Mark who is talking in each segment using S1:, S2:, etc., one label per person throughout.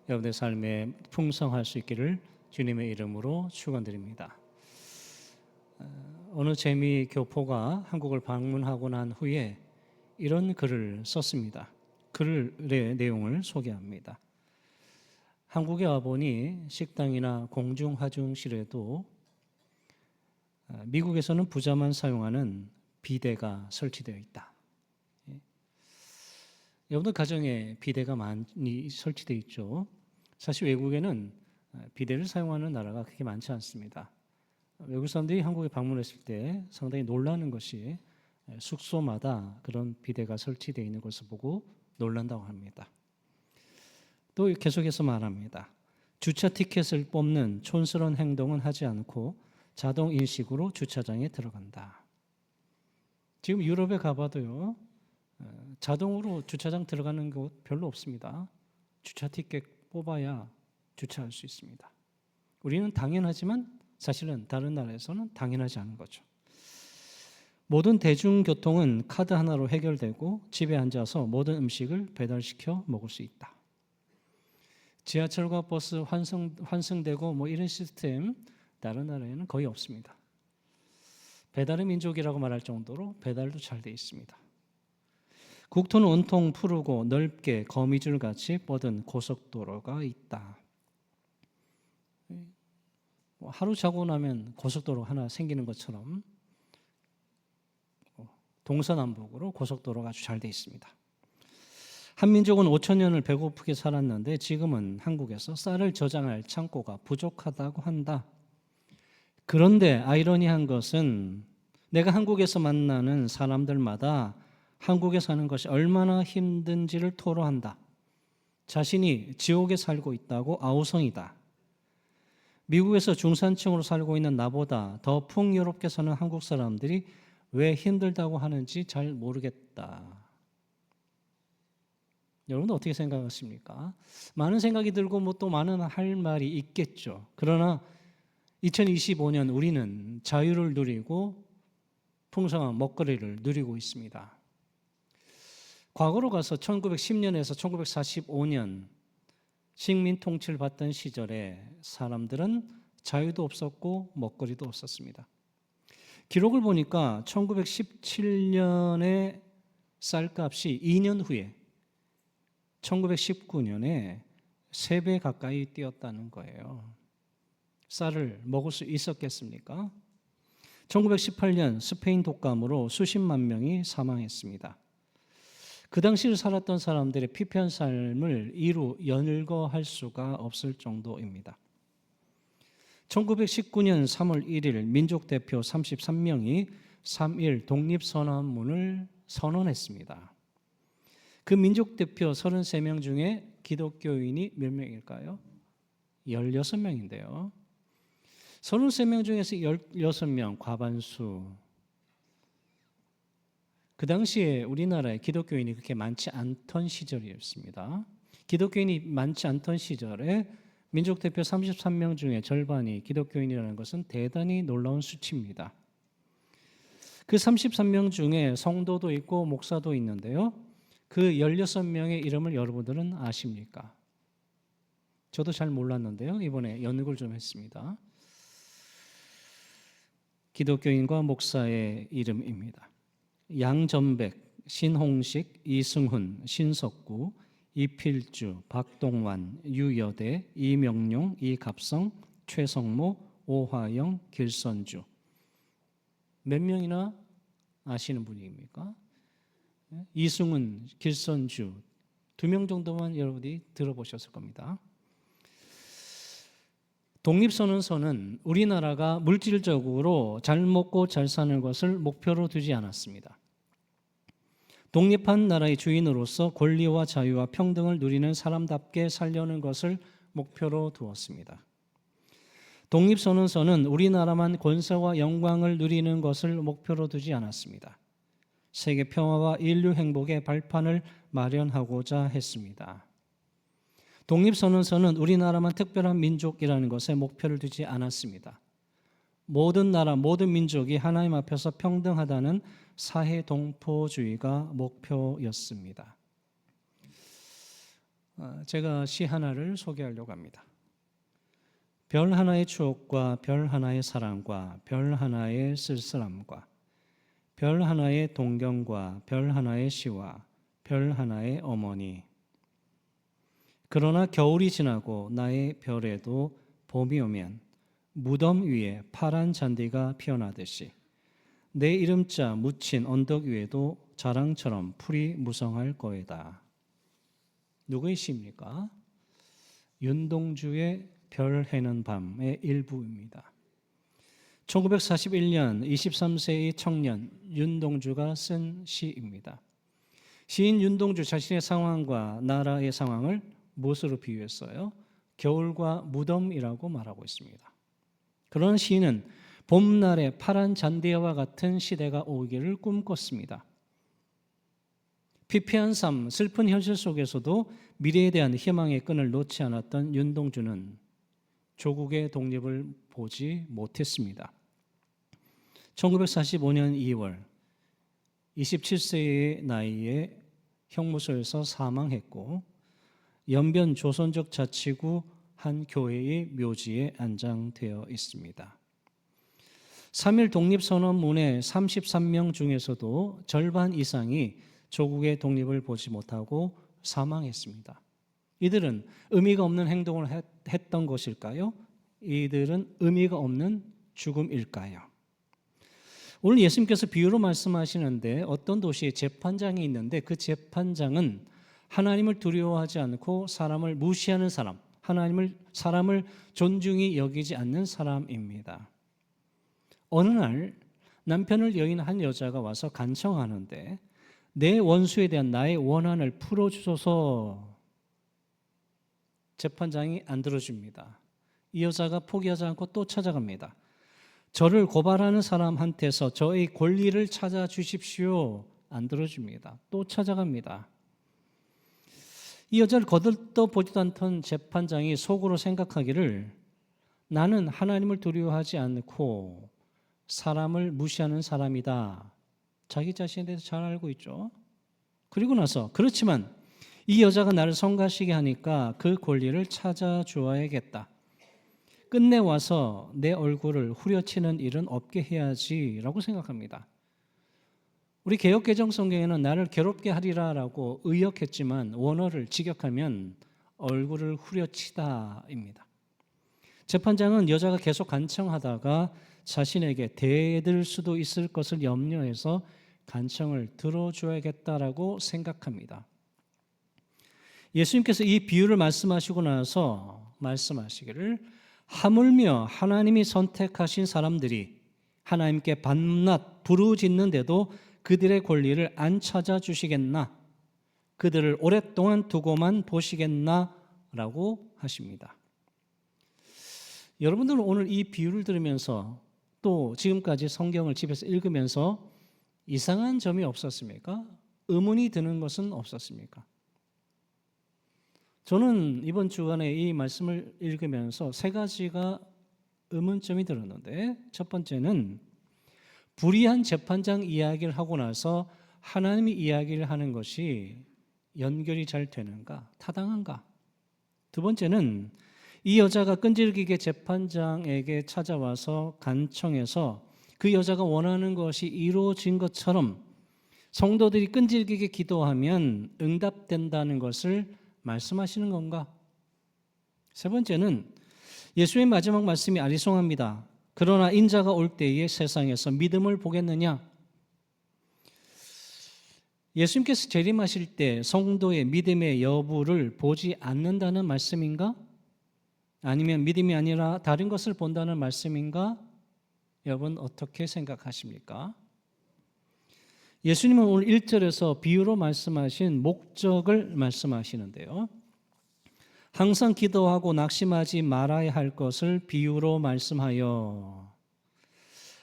S1: 여러분의 삶에 풍성할 수 있기를 주님의 이름으로 축원드립니다. 어느 재미 교포가 한국을 방문하고 난 후에 이런 글을 썼습니다. 글의 내용을 소개합니다. 한국에 와보니 식당이나 공중화장실에도 미국에서는 부자만 사용하는 비데가 설치되어 있다. 여러분들 가정에 비데가 많이 설치되어 있죠. 사실 외국에는 비데를 사용하는 나라가 그렇게 많지 않습니다. 외국 사람들이 한국에 방문했을 때 상당히 놀라는 것이 숙소마다 그런 비데가 설치되어 있는 것을 보고 놀란다고 합니다. 또 계속해서 말합니다. 주차 티켓을 뽑는 촌스러운 행동은 하지 않고 자동 인식으로 주차장에 들어간다. 지금 유럽에 가봐도요, 자동으로 주차장 들어가는 곳 별로 없습니다. 주차 티켓 뽑아야 주차할 수 있습니다. 우리는 당연하지만 사실은 다른 나라에서는 당연하지 않은 거죠. 모든 대중교통은 카드 하나로 해결되고 집에 앉아서 모든 음식을 배달시켜 먹을 수 있다. 지하철과 버스 환승되고 이런 시스템 다른 나라에는 거의 없습니다. 배달의 민족이라고 말할 정도로 배달도 잘 돼 있습니다. 국토는 온통 푸르고 넓게 거미줄같이 뻗은 고속도로가 있다. 하루 자고 나면 고속도로 하나 생기는 것처럼 동서남북으로 고속도로가 아주 잘 돼 있습니다. 한민족은 5,000년을 배고프게 살았는데 지금은 한국에서 쌀을 저장할 창고가 부족하다고 한다. 그런데 아이러니한 것은 내가 한국에서 만나는 사람들마다 한국에 사는 것이 얼마나 힘든지를 토로한다. 자신이 지옥에 살고 있다고 아우성이다. 미국에서 중산층으로 살고 있는 나보다 더 풍요롭게 사는 한국 사람들이 왜 힘들다고 하는지 잘 모르겠다. 여러분은 어떻게 생각하십니까? 많은 생각이 들고 또 많은 할 말이 있겠죠. 그러나 2025년 우리는 자유를 누리고 풍성한 먹거리를 누리고 있습니다. 과거로 가서 1910년에서 1945년 식민 통치를 받던 시절에 사람들은 자유도 없었고 먹거리도 없었습니다. 기록을 보니까 1917년에 쌀값이 2년 후에 1919년에 3배 가까이 뛰었다는 거예요. 쌀을 먹을 수 있었겠습니까? 1918년 스페인 독감으로 수십만 명이 사망했습니다. 그 당시를 살았던 사람들의 피폐한 삶을 이루 연일거할 수가 없을 정도입니다. 1919년 3월 1일 민족 대표 33명이 3.1 독립선언문을 선언했습니다. 그 민족 대표 33명 중에 기독교인이 몇 명일까요? 16명인데요. 33명 중에서 16명, 과반수. 그 당시에 우리나라에 기독교인이 그렇게 많지 않던 시절이었습니다. 기독교인이 많지 않던 시절에 민족 대표 33명 중에 절반이 기독교인이라는 것은 대단히 놀라운 수치입니다. 그 33명 중에 성도도 있고 목사도 있는데요. 그 16명의 이름을 여러분들은 아십니까? 저도 잘 몰랐는데요. 이번에 연극을 좀 했습니다. 기독교인과 목사의 이름입니다. 양전백, 신홍식, 이승훈, 신석구, 이필주, 박동완, 유여대, 이명룡, 이갑성, 최성모, 오화영, 길선주. 몇 명이나 아시는 분입니까? 이승훈, 길선주 2명 정도만 여러분이 들어보셨을 겁니다. 독립선언서는 우리나라가 물질적으로 잘 먹고 잘 사는 것을 목표로 두지 않았습니다. 독립한 나라의 주인으로서 권리와 자유와 평등을 누리는 사람답게 살려는 것을 목표로 두었습니다. 독립선언서는 우리나라만 권세와 영광을 누리는 것을 목표로 두지 않았습니다. 세계 평화와 인류 행복의 발판을 마련하고자 했습니다. 독립선언서는 우리나라만 특별한 민족이라는 것에 목표를 두지 않았습니다. 모든 나라, 모든 민족이 하나님 앞에서 평등하다는 사회동포주의가 목표였습니다. 제가 시 하나를 소개하려고 합니다. 별 하나의 추억과 별 하나의 사랑과 별 하나의 쓸쓸함과 별 하나의 동경과 별 하나의 시와 별 하나의 어머니. 그러나 겨울이 지나고 나의 별에도 봄이 오면 무덤 위에 파란 잔디가 피어나듯이 내 이름자 묻힌 언덕 위에도 자랑처럼 풀이 무성할 거이다. 누구의 시입니까? 윤동주의 별 해는 밤의 일부입니다. 1941년 23세의 청년 윤동주가 쓴 시입니다. 시인 윤동주 자신의 상황과 나라의 상황을 무엇으로 비유했어요? 겨울과 무덤이라고 말하고 있습니다. 그런 시인은 봄날의 파란 잔디와 같은 시대가 오기를 꿈꿨습니다. 피폐한 삶, 슬픈 현실 속에서도 미래에 대한 희망의 끈을 놓지 않았던 윤동주는 조국의 독립을 보지 못했습니다. 1945년 2월 27세의 나이에 형무소에서 사망했고 연변 조선족 자치구 한 교회의 묘지에 안장되어 있습니다. 3.1 독립선언문의 33명 중에서도 절반 이상이 조국의 독립을 보지 못하고 사망했습니다. 이들은 의미가 없는 행동을 했던 것일까요? 이들은 의미가 없는 죽음일까요? 오늘 예수님께서 비유로 말씀하시는데 어떤 도시에 재판장이 있는데 그 재판장은 하나님을 두려워하지 않고 사람을 무시하는 사람, 사람을 존중히 여기지 않는 사람입니다. 어느 날 남편을 여인 한 여자가 와서 간청하는데 내 원수에 대한 나의 원한을 풀어주소서. 재판장이 안 들어줍니다. 이 여자가 포기하지 않고 또 찾아갑니다. 저를 고발하는 사람한테서 저의 권리를 찾아주십시오. 안 들어줍니다. 또 찾아갑니다. 이 여자를 거들떠보지도 않던 재판장이 속으로 생각하기를 나는 하나님을 두려워하지 않고 사람을 무시하는 사람이다. 자기 자신에 대해서 잘 알고 있죠. 그리고 나서 그렇지만 이 여자가 나를 성가시게 하니까 그 권리를 찾아주어야겠다. 끝내 와서 내 얼굴을 후려치는 일은 없게 해야지라고 생각합니다. 우리 개역개정 성경에는 나를 괴롭게 하리라라고 의역했지만 원어를 직역하면 얼굴을 후려치다입니다. 재판장은 여자가 계속 간청하다가 자신에게 대들 수도 있을 것을 염려해서 간청을 들어줘야겠다라고 생각합니다. 예수님께서 이 비유를 말씀하시고 나서 말씀하시기를 하물며 하나님이 선택하신 사람들이 하나님께 밤낮 부르짖는데도 그들의 권리를 안 찾아주시겠나? 그들을 오랫동안 두고만 보시겠나? 라고 하십니다. 여러분들은 오늘 이 비유를 들으면서 또 지금까지 성경을 집에서 읽으면서 이상한 점이 없었습니까? 의문이 드는 것은 없었습니까? 저는 이번 주간에 이 말씀을 읽으면서 세 가지가 의문점이 들었는데 첫 번째는 불의한 재판장 이야기를 하고 나서 하나님이 이야기를 하는 것이 연결이 잘 되는가? 타당한가? 두 번째는 이 여자가 끈질기게 재판장에게 찾아와서 간청해서 그 여자가 원하는 것이 이루어진 것처럼 성도들이 끈질기게 기도하면 응답된다는 것을 말씀하시는 건가? 세 번째는 예수의 마지막 말씀이 아리송합니다. 그러나 인자가 올 때에 세상에서 믿음을 보겠느냐? 예수님께서 재림하실 때 성도의 믿음의 여부를 보지 않는다는 말씀인가? 아니면 믿음이 아니라 다른 것을 본다는 말씀인가? 여러분 어떻게 생각하십니까? 예수님은 오늘 1절에서 비유로 말씀하신 목적을 말씀하시는데요. 항상 기도하고 낙심하지 말아야 할 것을 비유로 말씀하여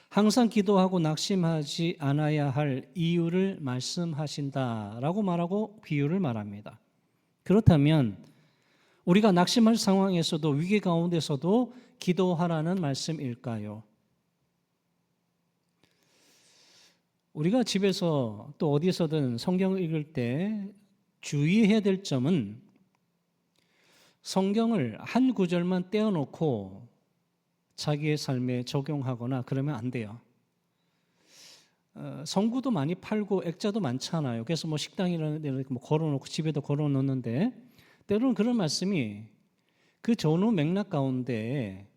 S1: 항상 기도하고 낙심하지 않아야 할 이유를 말씀하신다라고 말하고 비유를 말합니다. 그렇다면 우리가 낙심할 상황에서도 위기 가운데서도 기도하라는 말씀일까요? 우리가 집에서 또 어디서든 성경을 읽을 때 주의해야 될 점은 성경을 한 구절만 떼어놓고 자기의 삶에 적용하거나 그러면 안 돼요. 성구도 많이 팔고 액자도 많잖아요. 그래서 뭐 식당이라는 데 뭐 걸어놓고 집에도 걸어놓는데 때로는 그런 말씀이 그 전후 맥락 가운데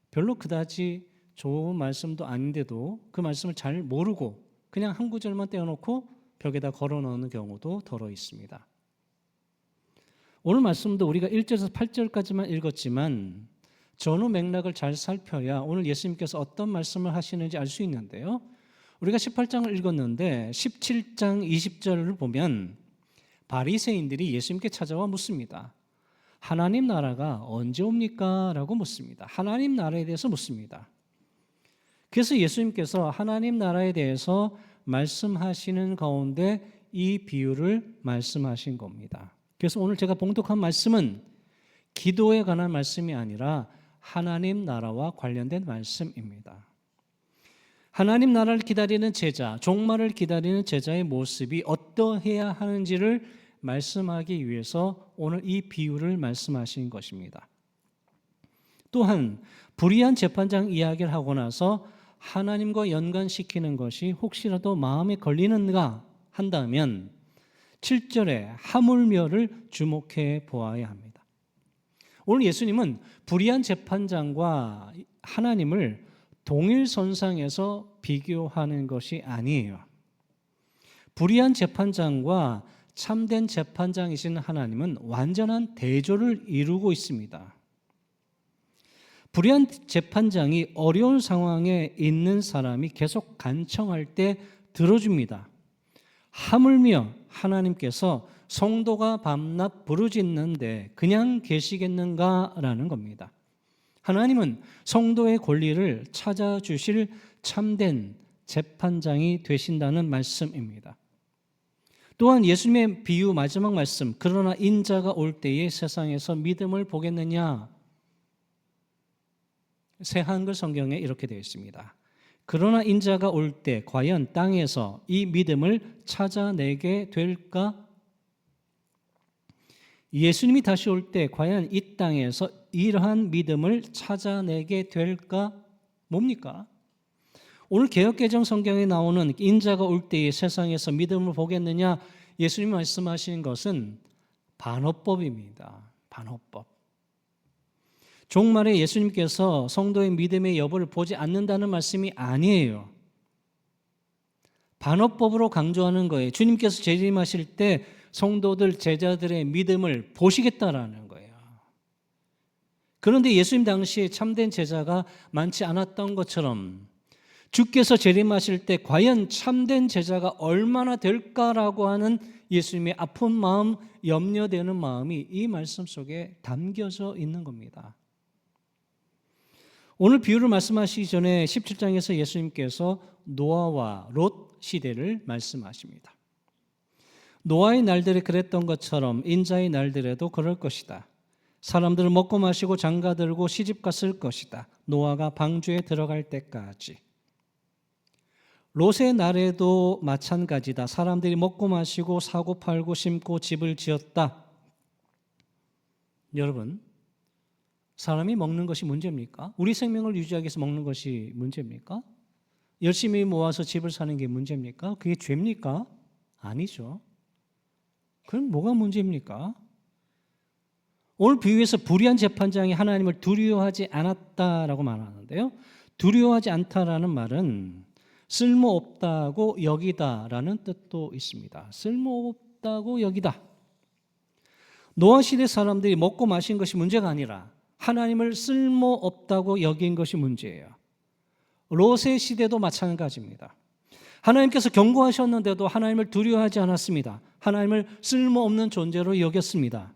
S1: 별로 그다지 좋은 말씀도 아닌데도 그 말씀을 잘 모르고 그냥 한 구절만 떼어놓고 벽에다 걸어놓는 경우도 더러 있습니다. 오늘 말씀도 우리가 1절에서 8절까지만 읽었지만 전후 맥락을 잘 살펴야 오늘 예수님께서 어떤 말씀을 하시는지 알 수 있는데요. 우리가 18장을 읽었는데 17장 20절을 보면 바리새인들이 예수님께 찾아와 묻습니다. 하나님 나라가 언제 옵니까? 라고 묻습니다. 하나님 나라에 대해서 묻습니다. 그래서 예수님께서 하나님 나라에 대해서 말씀하시는 가운데 이 비유를 말씀하신 겁니다. 그래서 오늘 제가 봉독한 말씀은 기도에 관한 말씀이 아니라 하나님 나라와 관련된 말씀입니다. 하나님 나라를 기다리는 제자, 종말을 기다리는 제자의 모습이 어떠해야 하는지를 말씀하기 위해서 오늘 이 비유를 말씀하신 것입니다. 또한 불의한 재판장 이야기를 하고 나서 하나님과 연관시키는 것이 혹시라도 마음에 걸리는가 한다면 7절에 하물며를 주목해 보아야 합니다. 오늘 예수님은 불의한 재판장과 하나님을 동일선상에서 비교하는 것이 아니에요. 불의한 재판장과 참된 재판장이신 하나님은 완전한 대조를 이루고 있습니다. 불의한 재판장이 어려운 상황에 있는 사람이 계속 간청할 때 들어줍니다. 하물며 하나님께서 성도가 밤낮 부르짖는데 그냥 계시겠는가라는 겁니다. 하나님은 성도의 권리를 찾아주실 참된 재판장이 되신다는 말씀입니다. 또한 예수님의 비유 마지막 말씀, 그러나 인자가 올 때에 세상에서 믿음을 보겠느냐? 새 한글 성경에 이렇게 되어 있습니다. 그러나 인자가 올 때 과연 땅에서 이 믿음을 찾아내게 될까? 예수님이 다시 올 때 과연 이 땅에서 이러한 믿음을 찾아내게 될까? 뭡니까? 오늘 개역개정 성경에 나오는 인자가 올 때에 세상에서 믿음을 보겠느냐? 예수님이 말씀하신 것은 반어법입니다. 반어법. 종말에 예수님께서 성도의 믿음의 여부를 보지 않는다는 말씀이 아니에요. 반어법으로 강조하는 거예요. 주님께서 재림하실 때 성도들, 제자들의 믿음을 보시겠다라는 거예요. 그런데 예수님 당시에 참된 제자가 많지 않았던 것처럼 주께서 재림하실 때 과연 참된 제자가 얼마나 될까라고 하는 예수님의 아픈 마음, 염려되는 마음이 이 말씀 속에 담겨져 있는 겁니다. 오늘 비유를 말씀하시기 전에 17장에서 예수님께서 노아와 롯 시대를 말씀하십니다. 노아의 날들에 그랬던 것처럼 인자의 날들에도 그럴 것이다. 사람들을 먹고 마시고 장가들고 시집갔을 것이다. 노아가 방주에 들어갈 때까지. 롯의 날에도 마찬가지다. 사람들이 먹고 마시고 사고 팔고 심고 집을 지었다. 여러분, 사람이 먹는 것이 문제입니까? 우리 생명을 유지하기 위해서 먹는 것이 문제입니까? 열심히 모아서 집을 사는 게 문제입니까? 그게 죄입니까? 아니죠. 그럼 뭐가 문제입니까? 오늘 비유에서 불의한 재판장이 하나님을 두려워하지 않았다라고 말하는데요. 두려워하지 않다라는 말은 쓸모없다고 여기다라는 뜻도 있습니다. 쓸모없다고 여기다. 노아 시대 사람들이 먹고 마신 것이 문제가 아니라 하나님을 쓸모없다고 여긴 것이 문제예요. 롯의 시대도 마찬가지입니다. 하나님께서 경고하셨는데도 하나님을 두려워하지 않았습니다. 하나님을 쓸모없는 존재로 여겼습니다.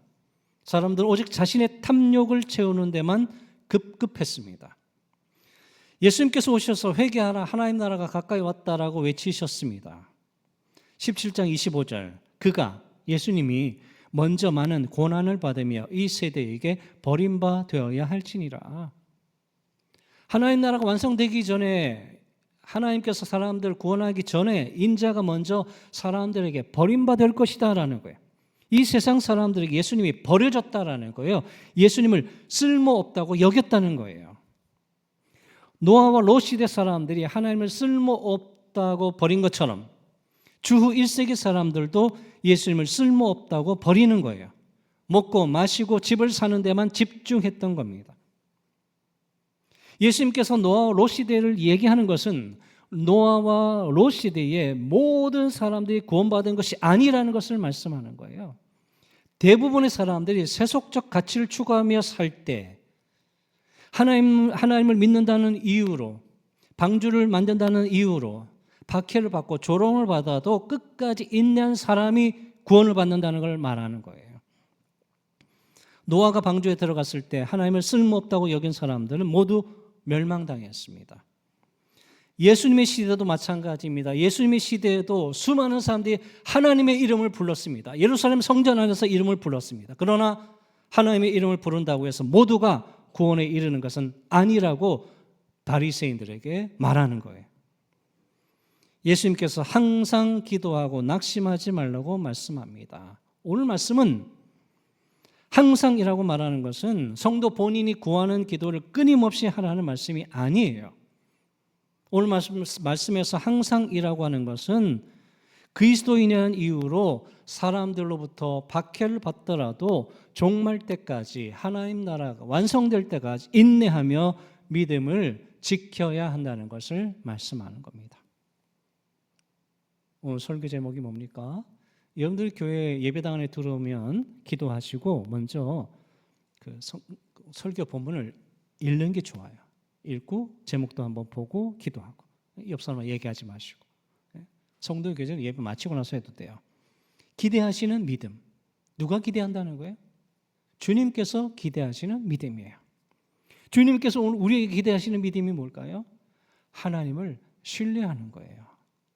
S1: 사람들은 오직 자신의 탐욕을 채우는 데만 급급했습니다. 예수님께서 오셔서 회개하라, 하나님 나라가 가까이 왔다라고 외치셨습니다. 17장 25절, 그가, 예수님이 먼저 많은 고난을 받으며 이 세대에게 버림받아야 할지니라. 하나님 나라가 완성되기 전에, 하나님께서 사람들을 구원하기 전에 인자가 먼저 사람들에게 버림받을 것이다 라는 거예요. 이 세상 사람들에게 예수님이 버려졌다라는 거예요. 예수님을 쓸모없다고 여겼다는 거예요. 노아와 롯 시대 사람들이 하나님을 쓸모없다고 버린 것처럼 주후 1세기 사람들도 예수님을 쓸모없다고 버리는 거예요. 먹고 마시고 집을 사는 데만 집중했던 겁니다. 예수님께서 노아와 롯 시대를 얘기하는 것은 노아와 롯 시대의 모든 사람들이 구원받은 것이 아니라는 것을 말씀하는 거예요. 대부분의 사람들이 세속적 가치를 추구하며 살 때 하나님을 믿는다는 이유로, 방주를 만든다는 이유로 박해를 받고 조롱을 받아도 끝까지 인내한 사람이 구원을 받는다는 걸 말하는 거예요. 노아가 방주에 들어갔을 때 하나님을 쓸모없다고 여긴 사람들은 모두 멸망당했습니다. 예수님의 시대도 마찬가지입니다. 예수님의 시대에도 수많은 사람들이 하나님의 이름을 불렀습니다. 예루살렘 성전 안에서 이름을 불렀습니다. 그러나 하나님의 이름을 부른다고 해서 모두가 구원에 이르는 것은 아니라고 바리새인들에게 말하는 거예요. 예수님께서 항상 기도하고 낙심하지 말라고 말씀합니다. 오늘 말씀은 항상이라고 말하는 것은 성도 본인이 구하는 기도를 끊임없이 하라는 말씀이 아니에요. 오늘 말씀에서 항상이라고 하는 것은 그리스도인이라는 이유로 사람들로부터 박해를 받더라도 종말 때까지 하나님 나라가 완성될 때까지 인내하며 믿음을 지켜야 한다는 것을 말씀하는 겁니다. 오늘 설교 제목이 뭡니까? 여러분들 교회 예배당 안에 들어오면 기도하시고 먼저 그 설교 본문을 읽는 게 좋아요. 읽고 제목도 한번 보고 기도하고 옆 사람과 얘기하지 마시고 성도 교제는 예배 마치고 나서 해도 돼요. 기대하시는 믿음. 누가 기대한다는 거예요? 주님께서 기대하시는 믿음이에요. 주님께서 오늘 우리에게 기대하시는 믿음이 뭘까요? 하나님을 신뢰하는 거예요.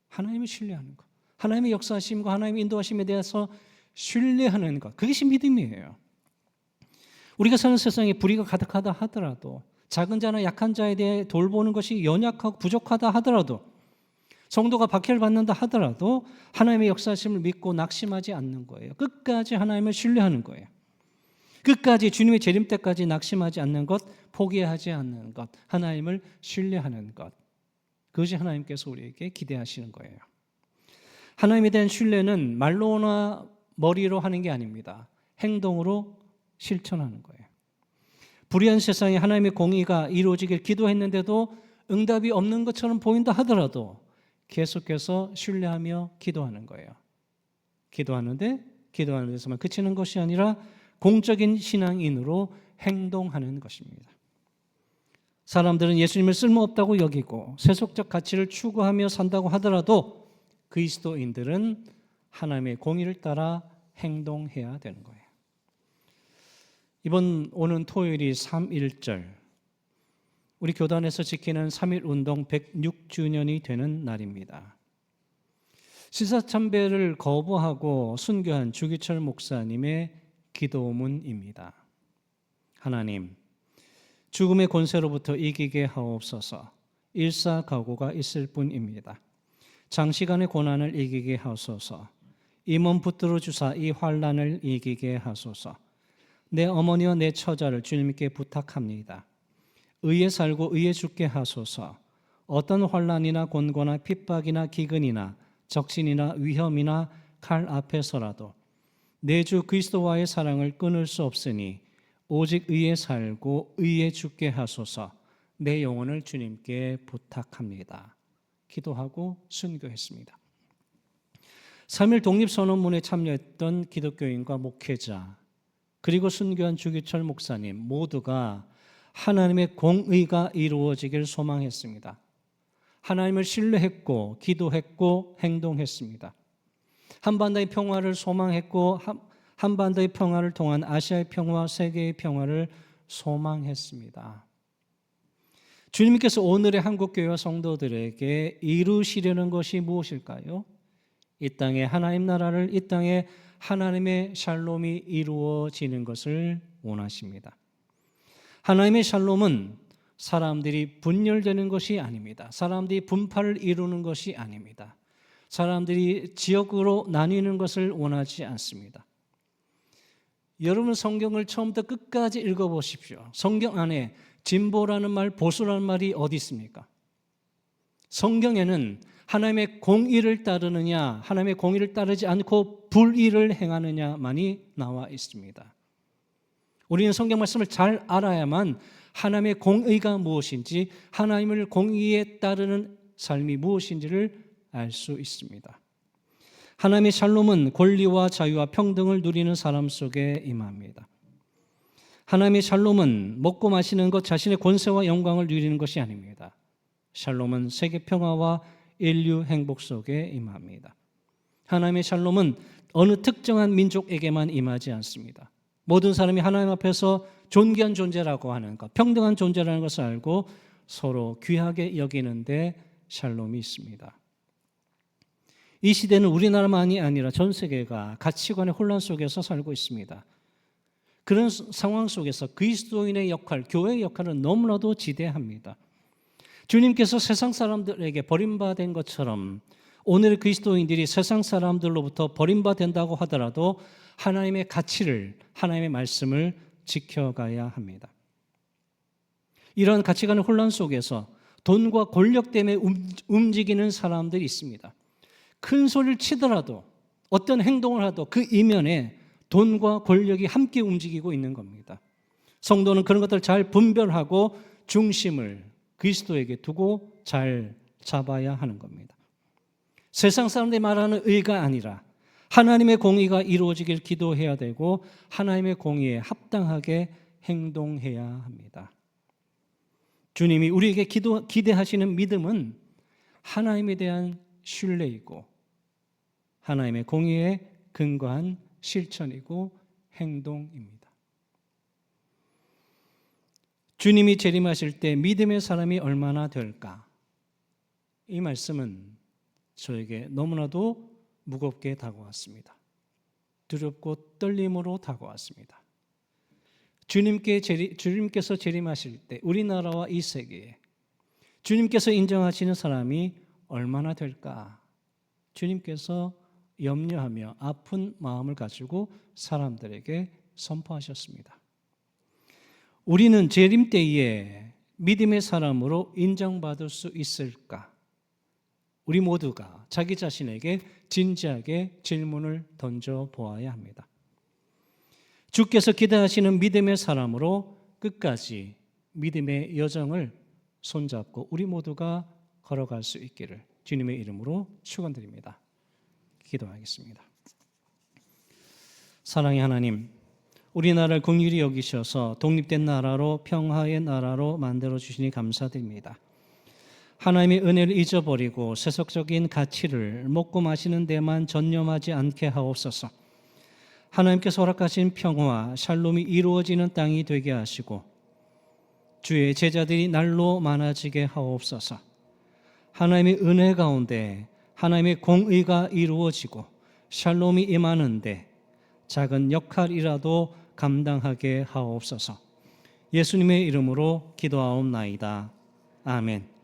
S1: 하나님을 신뢰하는 것. 하나님의 역사하심과 하나님의 인도하심에 대해서 신뢰하는 것. 그것이 믿음이에요. 우리가 사는 세상에 불의가 가득하다 하더라도 작은 자나 약한 자에 대해 돌보는 것이 연약하고 부족하다 하더라도 성도가 박해를 받는다 하더라도 하나님의 역사하심을 믿고 낙심하지 않는 거예요. 끝까지 하나님을 신뢰하는 거예요. 끝까지 주님의 재림 때까지 낙심하지 않는 것, 포기하지 않는 것, 하나님을 신뢰하는 것. 그것이 하나님께서 우리에게 기대하시는 거예요. 하나님에 대한 신뢰는 말로나 머리로 하는 게 아닙니다. 행동으로 실천하는 거예요. 불의한 세상에 하나님의 공의가 이루어지길 기도했는데도 응답이 없는 것처럼 보인다 하더라도 계속해서 신뢰하며 기도하는 거예요. 기도하는 데서만 그치는 것이 아니라 공적인 신앙인으로 행동하는 것입니다. 사람들은 예수님을 쓸모없다고 여기고 세속적 가치를 추구하며 산다고 하더라도 그리스도인들은 하나님의 공의를 따라 행동해야 되는 거예요. 이번 오는 토요일이 3.1절, 우리 교단에서 지키는 3.1운동 106주년이 되는 날입니다. 시사참배를 거부하고 순교한 주기철 목사님의 기도문입니다. 하나님, 죽음의 권세로부터 이기게 하옵소서. 일사각오가 있을 뿐입니다. 장시간의 고난을 이기게 하소서. 이 몸 붙들어 주사 이 환난을 이기게 하소서. 내 어머니와 내 처자를 주님께 부탁합니다. 의에 살고 의에 죽게 하소서. 어떤 환난이나 곤고나 핍박이나 기근이나 적신이나 위험이나 칼 앞에서라도 내 주 그리스도와의 사랑을 끊을 수 없으니 오직 의에 살고 의에 죽게 하소서. 내 영혼을 주님께 부탁합니다. 기도하고 순교했습니다. 3.1 독립선언문에 참여했던 기독교인과 목회자 그리고 순교한 주기철 목사님 모두가 하나님의 공의가 이루어지길 소망했습니다. 하나님을 신뢰했고 기도했고 행동했습니다. 한반도의 평화를 소망했고 한반도의 평화를 통한 아시아의 평화, 세계의 평화를 소망했습니다. 주님께서 오늘의 한국교회와 성도들에게 이루시려는 것이 무엇일까요? 이 땅에 하나님 나라를, 이 땅에 하나님의 샬롬이 이루어지는 것을 원하십니다. 하나님의 샬롬은 사람들이 분열되는 것이 아닙니다. 사람들이 분파를 이루는 것이 아닙니다. 사람들이 지역으로 나뉘는 것을 원하지 않습니다. 여러분 성경을 처음부터 끝까지 읽어보십시오. 성경 안에 진보라는 말, 보수라는 말이 어디 있습니까? 성경에는 하나님의 공의를 따르느냐, 하나님의 공의를 따르지 않고 불의를 행하느냐만이 나와 있습니다. 우리는 성경 말씀을 잘 알아야만 하나님의 공의가 무엇인지, 하나님을 공의에 따르는 삶이 무엇인지를 알 수 있습니다. 하나님의 샬롬은 권리와 자유와 평등을 누리는 사람 속에 임합니다. 하나님의 샬롬은 먹고 마시는 것, 자신의 권세와 영광을 누리는 것이 아닙니다. 샬롬은 세계 평화와 인류 행복 속에 임합니다. 하나님의 샬롬은 어느 특정한 민족에게만 임하지 않습니다. 모든 사람이 하나님 앞에서 존귀한 존재라고 하는 것, 평등한 존재라는 것을 알고 서로 귀하게 여기는데 샬롬이 있습니다. 이 시대는 우리나라만이 아니라 전 세계가 가치관의 혼란 속에서 살고 있습니다. 그런 상황 속에서 그리스도인의 역할, 교회의 역할은 너무나도 지대합니다. 주님께서 세상 사람들에게 버림받은 것처럼 오늘의 그리스도인들이 세상 사람들로부터 버림받는다고 하더라도 하나님의 가치를, 하나님의 말씀을 지켜가야 합니다. 이런 가치관의 혼란 속에서 돈과 권력 때문에 움직이는 사람들이 있습니다. 큰 소리를 치더라도, 어떤 행동을 하도 그 이면에 돈과 권력이 함께 움직이고 있는 겁니다. 성도는 그런 것들을 잘 분별하고 중심을 그리스도에게 두고 잘 잡아야 하는 겁니다. 세상 사람들이 말하는 의가 아니라 하나님의 공의가 이루어지길 기도해야 되고 하나님의 공의에 합당하게 행동해야 합니다. 주님이 우리에게 기대하시는 믿음은 하나님에 대한 신뢰이고 하나님의 공의에 근거한 실천이고 행동입니다. 주님이 재림하실 때 믿음의 사람이 얼마나 될까? 이 말씀은 저에게 너무나도 무겁게 다가왔습니다. 두렵고 떨림으로 다가왔습니다. 주님께서 재림하실 때 우리나라와 이 세계에 주님께서 인정하시는 사람이 얼마나 될까? 주님께서 염려하며 아픈 마음을 가지고 사람들에게 선포하셨습니다. 우리는 재림 때에 믿음의 사람으로 인정받을 수 있을까? 우리 모두가 자기 자신에게 진지하게 질문을 던져보아야 합니다. 주께서 기대하시는 믿음의 사람으로 끝까지 믿음의 여정을 손잡고 우리 모두가 걸어갈 수 있기를 주님의 이름으로 축원드립니다. 기도하겠습니다. 사랑의 하나님, 우리나라를 긍휼히 여기셔서 독립된 나라로 평화의 나라로 만들어 주시니 감사드립니다. 하나님의 은혜를 잊어버리고 세속적인 가치를 먹고 마시는 데만 전념하지 않게 하옵소서. 하나님께서 허락하신 평화와 샬롬이 이루어지는 땅이 되게 하시고 주의 제자들이 날로 많아지게 하옵소서. 하나님의 은혜 가운데 하나님의 공의가 이루어지고 샬롬이 임하는데 작은 역할이라도 감당하게 하옵소서. 예수님의 이름으로 기도하옵나이다. 아멘.